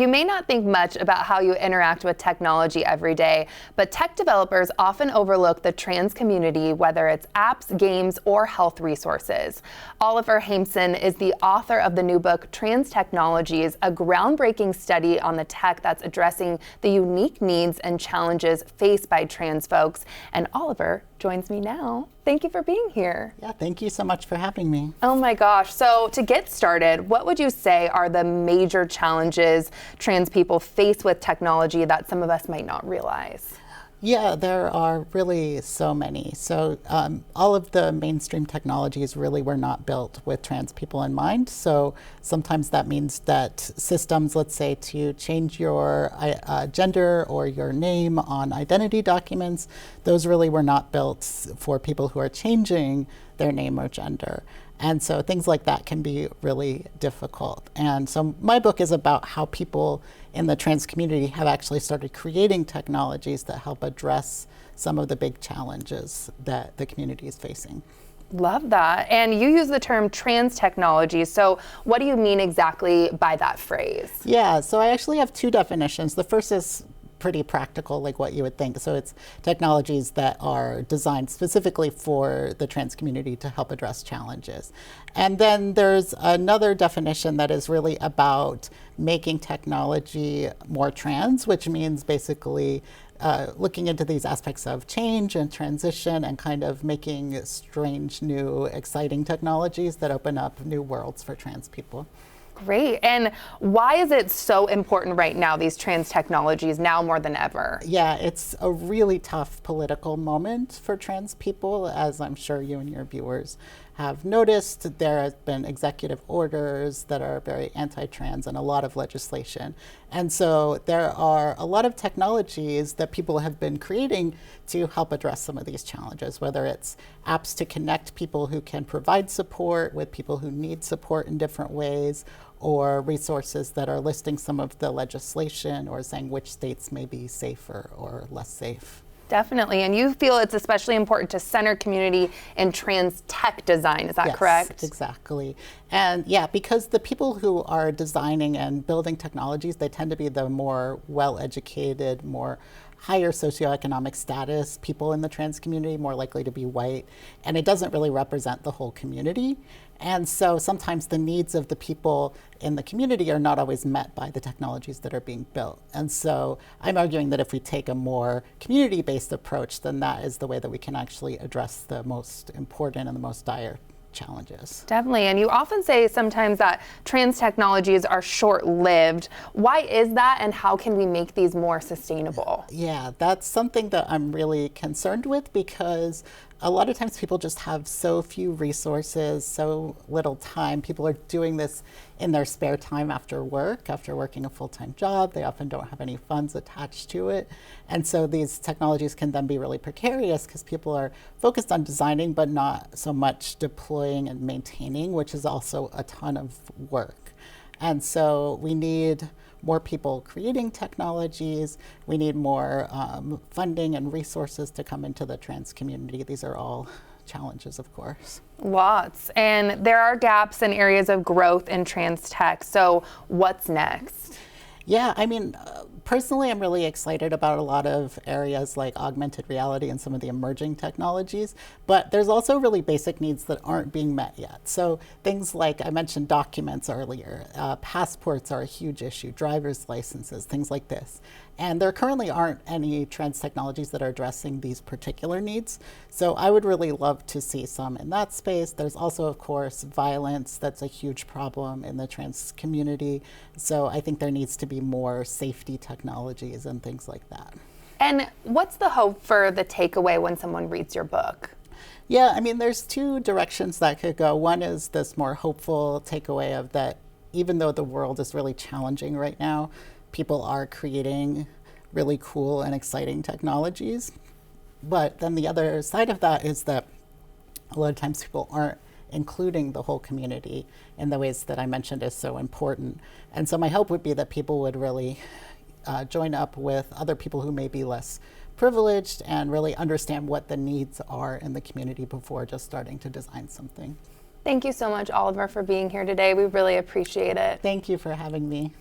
You may not think much about how you interact with technology every day, but tech developers often overlook the trans community, whether it's apps, games, or health resources. Oliver Haimson is the author of the new book, Trans Technologies, a groundbreaking study on the tech that's addressing the unique needs and challenges faced by trans folks. And Oliver joins me now. Thank you for being here. Yeah, thank you so much for having me. Oh my gosh. So to get started, what would you say are the major challenges trans people face with technology that some of us might not realize? Yeah, there are really so many. So all of the mainstream technologies really were not built with trans people in mind. So sometimes that means that systems, let's say, to change your gender or your name on identity documents, those really were not built for people who are changing their name or gender. And so things like that can be really difficult. And so my book is about how people in the trans community have actually started creating technologies that help address some of the big challenges that the community is facing. Love that. And you use the term trans technology. So what do you mean exactly by that phrase? Yeah, so I actually have two definitions. The first is pretty practical, like what you would think. So it's technologies that are designed specifically for the trans community to help address challenges. And then there's another definition that is really about making technology more trans, which means basically looking into these aspects of change and transition and kind of making strange, new, exciting technologies that open up new worlds for trans people. Great. And why is it so important right now, these trans technologies, now more than ever? Yeah, it's a really tough political moment for trans people, as I'm sure you and your viewers have noticed. There have been executive orders that are very anti-trans and a lot of legislation. And so there are a lot of technologies that people have been creating to help address some of these challenges, whether it's apps to connect people who can provide support with people who need support in different ways, or resources that are listing some of the legislation or saying which states may be safer or less safe. Definitely. And you feel it's especially important to center community in trans tech design. Is that correct? Yes, exactly. And yeah, because the people who are designing and building technologies, they tend to be the more well-educated, more higher socioeconomic status people in the trans community, more likely to be white. And it doesn't really represent the whole community. And so sometimes the needs of the people in the community are not always met by the technologies that are being built. And so I'm arguing that if we take a more community-based approach, then that is the way that we can actually address the most important and the most dire challenges. Definitely. And you often say sometimes that trans technologies are short-lived. Why is that, and how can we make these more sustainable? Yeah, that's something that I'm really concerned with, because a lot of times people just have so few resources, so little time. People are doing this in their spare time after work, after working a full-time job. They often don't have any funds attached to it. And so these technologies can then be really precarious because people are focused on designing but not so much deploying and maintaining, which is also a ton of work. And so we need more people creating technologies. We need more funding and resources to come into the trans community. These are all challenges, of course. Lots. And there are gaps in areas of growth in trans tech. So what's next? Yeah, I mean, personally, I'm really excited about a lot of areas like augmented reality and some of the emerging technologies, but there's also really basic needs that aren't being met yet. So things like, I mentioned documents earlier, passports are a huge issue, driver's licenses, things like this. And there currently aren't any trans technologies that are addressing these particular needs. So I would really love to see some in that space. There's also, of course, violence. That's a huge problem in the trans community. So I think there needs to be more safety technologies and things like that. And what's the hope for the takeaway when someone reads your book? Yeah, I mean, there's two directions that could go. One is this more hopeful takeaway of that even though the world is really challenging right now, people are creating really cool and exciting technologies. But then the other side of that is that a lot of times people aren't including the whole community in the ways that I mentioned is so important. And so my hope would be that people would really join up with other people who may be less privileged and really understand what the needs are in the community before just starting to design something. Thank you so much, Oliver, for being here today. We really appreciate it. Thank you for having me.